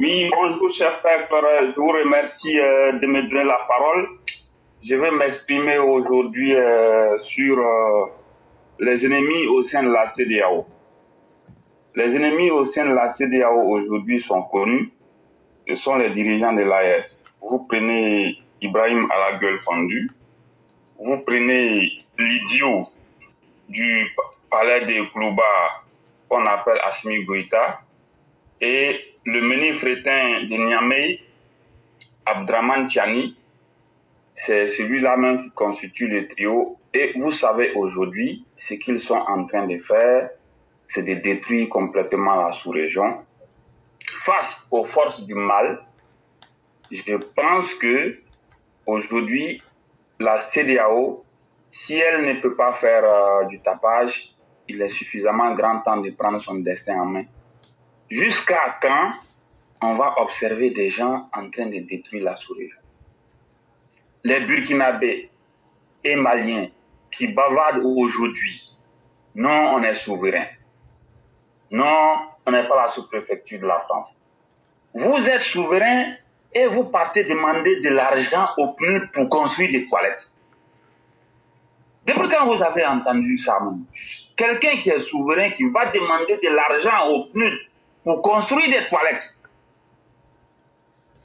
Oui, bonjour cher frère, je vous remercie de me donner la parole. Je vais m'exprimer aujourd'hui sur les ennemis au sein de la CEDEAO. Les ennemis au sein de la CEDEAO aujourd'hui sont connus. Ce sont les dirigeants de l'AES. Vous prenez Ibrahim à la gueule fendue. Vous prenez l'idiot du palais de Klouba qu'on appelle Assimi Goïta. Et le menif crétin de Niamey, Abdraman Tiani, c'est celui-là même qui constitue le trio. Et vous savez aujourd'hui, ce qu'ils sont en train de faire, c'est de détruire complètement la sous-région. Face aux forces du mal, je pense que aujourd'hui, la CEDEAO, si elle ne peut pas faire du tapage, il est suffisamment grand temps de prendre son destin en main. Jusqu'à quand on va observer des gens en train de détruire la sous-région? Les Burkinabés et Maliens qui bavardent aujourd'hui, non, on est souverain. Non, on n'est pas la sous-préfecture de la France. Vous êtes souverain et vous partez demander de l'argent au PNUD pour construire des toilettes. Depuis quand vous avez entendu ça? Quelqu'un qui est souverain qui va demander de l'argent au PNUD pour construire des toilettes.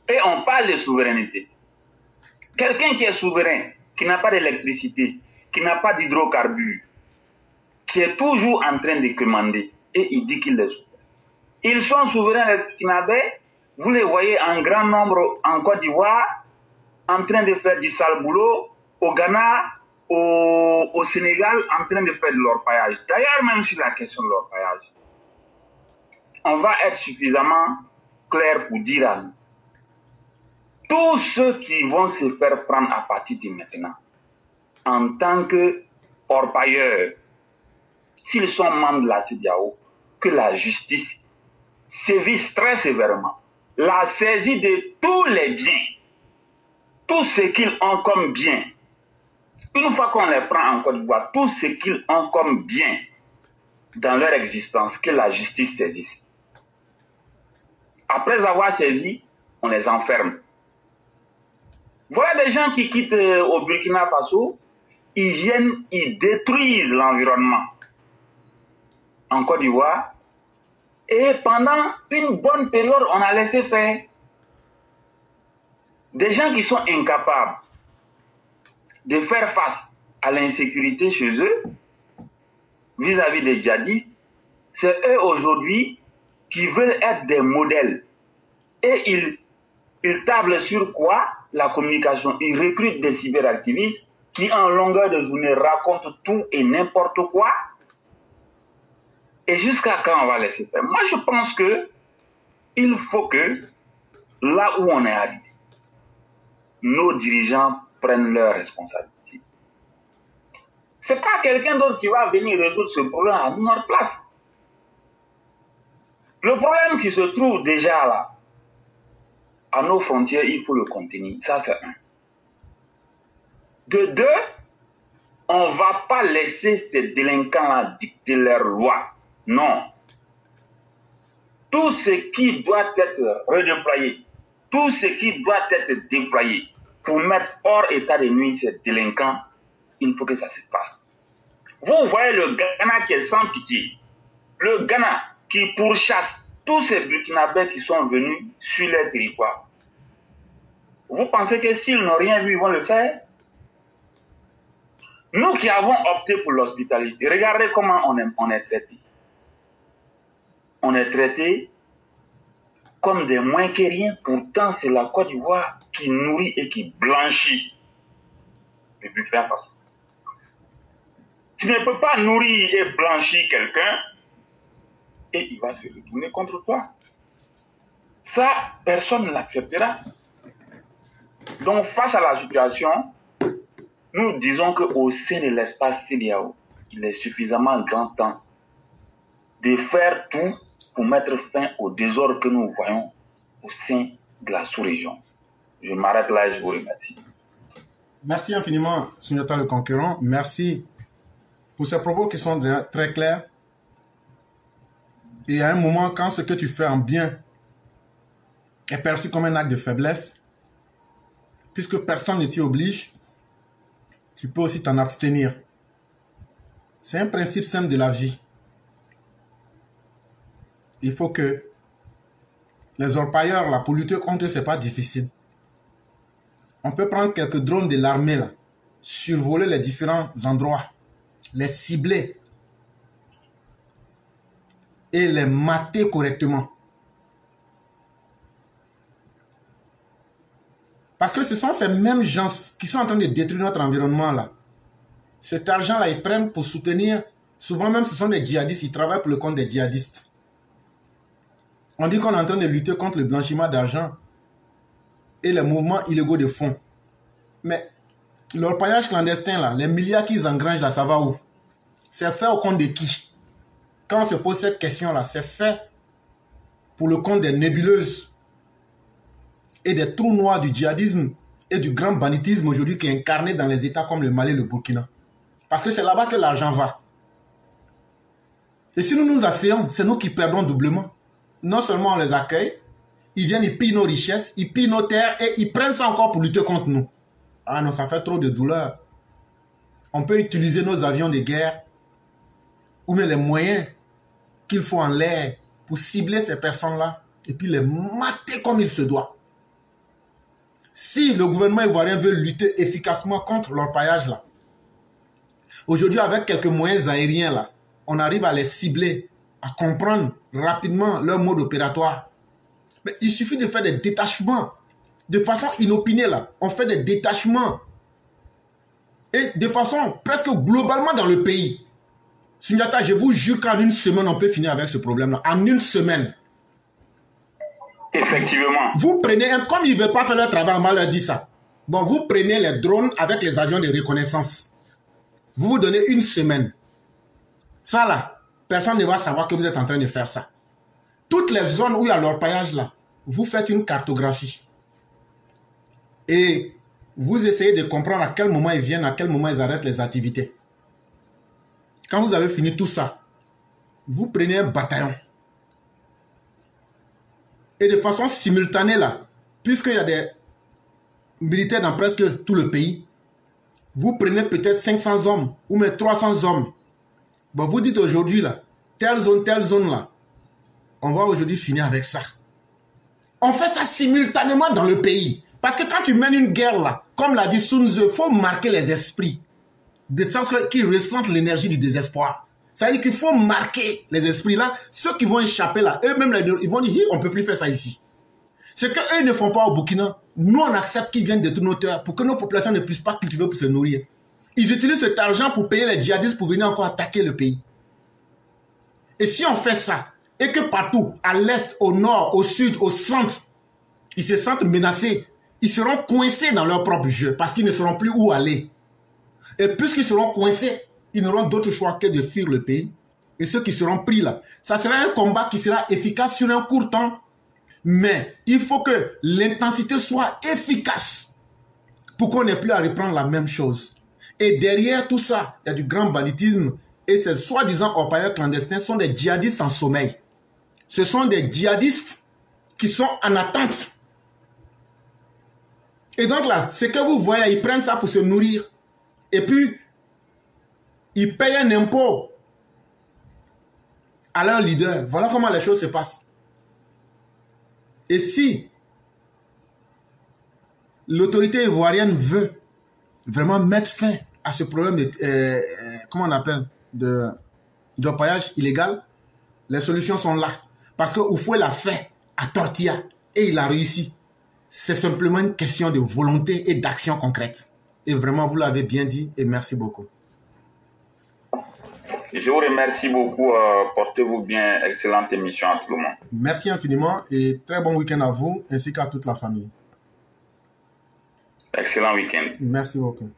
Et on parle de souveraineté. Quelqu'un qui est souverain, qui n'a pas d'électricité, qui n'a pas d'hydrocarbures, qui est toujours en train de commander, et il dit qu'il est souverain. Ils sont souverains, les Burkinabés, vous les voyez en grand nombre en Côte d'Ivoire, en train de faire du sale boulot, au Ghana, au Sénégal, en train de faire de l'orpaillage. D'ailleurs, même sur la question de l'orpaillage, on va être suffisamment clair pour dire à nous. Tous ceux qui vont se faire prendre à partir de maintenant, en tant qu'orpailleurs, s'ils sont membres de la CEDEAO, que la justice sévisse très sévèrement, la saisie de tous les biens, tout ce qu'ils ont comme bien. Une fois qu'on les prend en Côte d'Ivoire, tout ce qu'ils ont comme bien dans leur existence, que la justice saisisse. Après avoir saisi, on les enferme. Voilà des gens qui quittent au Burkina Faso, ils viennent, ils détruisent l'environnement en Côte d'Ivoire. Et pendant une bonne période, on a laissé faire. Des gens qui sont incapables de faire face à l'insécurité chez eux, vis-à-vis des djihadistes, c'est eux aujourd'hui qui veulent être des modèles. Et ils tablent sur quoi? La communication. Ils recrutent des cyberactivistes qui en longueur de journée racontent tout et n'importe quoi. Et jusqu'à quand on va laisser faire? Moi, je pense que il faut que, là où on est arrivé, nos dirigeants prennent leurs responsabilités. Ce n'est pas quelqu'un d'autre qui va venir résoudre ce problème à notre place. Le problème qui se trouve déjà là, à nos frontières, il faut le contenir. Ça, c'est un. De deux, on ne va pas laisser ces délinquants-là dicter leurs lois. Non. Tout ce qui doit être redéployé, tout ce qui doit être déployé pour mettre hors état de nuire ces délinquants, il faut que ça se fasse. Vous voyez le Ghana qui est sans pitié. Le Ghana qui pourchasse tous ces Burkinabés qui sont venus sur leur territoire. Vous pensez que s'ils n'ont rien vu, ils vont le faire? Nous qui avons opté pour l'hospitalité, regardez comment on est traité. On est traité comme des moins que rien. Pourtant, c'est la Côte d'Ivoire qui nourrit et qui blanchit le Burkina Faso. Tu ne peux pas nourrir et blanchir quelqu'un et il va se retourner contre toi. Ça, personne ne l'acceptera. Donc, face à la situation, nous disons qu'au sein de l'espace CEDEAO, il est suffisamment grand temps de faire tout pour mettre fin au désordre que nous voyons au sein de la sous-région. Je m'arrête là et je vous remercie. Merci infiniment, Sunjata le Conquérant. Merci pour ces propos qui sont très clairs. Et à un moment, quand ce que tu fais en bien est perçu comme un acte de faiblesse, puisque personne ne t'y oblige, tu peux aussi t'en abstenir. C'est un principe simple de la vie. Il faut que les orpailleurs, là, pour lutter contre eux, ce n'est pas difficile. On peut prendre quelques drones de l'armée, là, survoler les différents endroits, les cibler et les mater correctement. Parce que ce sont ces mêmes gens qui sont en train de détruire notre environnement là. Cet argent là, ils prennent pour soutenir, souvent même ce sont des djihadistes, ils travaillent pour le compte des djihadistes. On dit qu'on est en train de lutter contre le blanchiment d'argent et les mouvements illégaux de fonds. Mais l'orpaillage clandestin là, les milliards qu'ils engrangent là, ça va où? C'est fait au compte de qui? Quand on se pose cette question là, c'est fait pour le compte des nébuleuses et des trous noirs du djihadisme et du grand banditisme aujourd'hui qui est incarné dans les États comme le Mali et le Burkina. Parce que c'est là-bas que l'argent va. Et si nous nous asseyons, c'est nous qui perdons doublement. Non seulement on les accueille, ils viennent, ils pillent nos richesses, ils pillent nos terres et ils prennent ça encore pour lutter contre nous. Ah non, ça fait trop de douleur. On peut utiliser nos avions de guerre ou même les moyens qu'il faut en l'air pour cibler ces personnes-là et puis les mater comme il se doit. Si le gouvernement ivoirien veut lutter efficacement contre l'orpaillage là, aujourd'hui avec quelques moyens aériens là, on arrive à les cibler, à comprendre rapidement leur mode opératoire. Mais il suffit de faire des détachements de façon inopinée là. On fait des détachements et de façon presque globalement dans le pays. Sundiata, je vous jure qu'en une semaine, on peut finir avec ce problème-là. En une semaine. Effectivement. Vous prenez, comme ils ne veulent pas faire leur travail, on va leur dire ça. Bon, vous prenez les drones avec les avions de reconnaissance. Vous vous donnez une semaine. Ça là, personne ne va savoir que vous êtes en train de faire ça. Toutes les zones où il y a l'orpaillage là, vous faites une cartographie. Et vous essayez de comprendre à quel moment ils viennent, à quel moment ils arrêtent les activités. Quand vous avez fini tout ça, vous prenez un bataillon. Et de façon simultanée là, puisqu'il y a des militaires dans presque tout le pays, vous prenez peut-être 500 hommes ou même 300 hommes. Bon, vous dites aujourd'hui là, telle zone là, on va aujourd'hui finir avec ça. On fait ça simultanément dans le pays. Parce que quand tu mènes une guerre là, comme l'a dit Sun Tzu, il faut marquer les esprits. De sorte qu'ils ressentent l'énergie du désespoir. Ça veut dire qu'il faut marquer les esprits là. Ceux qui vont échapper là, eux-mêmes, ils vont dire, on ne peut plus faire ça ici. C'est qu'eux ne font pas au Burkina. Nous, on accepte qu'ils viennent détruire nos terres pour que nos populations ne puissent pas cultiver pour se nourrir. Ils utilisent cet argent pour payer les djihadistes pour venir encore attaquer le pays. Et si on fait ça, et que partout, à l'est, au nord, au sud, au centre, ils se sentent menacés, ils seront coincés dans leur propre jeu parce qu'ils ne sauront plus où aller. Et puisqu'ils seront coincés, ils n'auront d'autre choix que de fuir le pays. Et ceux qui seront pris là, ça sera un combat qui sera efficace sur un court temps. Mais il faut que l'intensité soit efficace pour qu'on n'ait plus à reprendre la même chose. Et derrière tout ça, il y a du grand banditisme. Et ces soi-disant orpailleurs clandestins sont des djihadistes en sommeil. Ce sont des djihadistes qui sont en attente. Et donc là, ce que vous voyez, ils prennent ça pour se nourrir. Et puis, ils payent un impôt à leur leader. Voilà comment les choses se passent. Et si l'autorité ivoirienne veut vraiment mettre fin à ce problème de, comment on appelle, d'orpaillage illégal, les solutions sont là. Parce que Oufoué l'a fait à Tortilla et il a réussi. C'est simplement une question de volonté et d'action concrète. Et vraiment, vous l'avez bien dit et merci beaucoup. Je vous remercie beaucoup. Portez-vous bien. Excellente émission à tout le monde. Merci infiniment et très bon week-end à vous ainsi qu'à toute la famille. Excellent week-end. Merci beaucoup.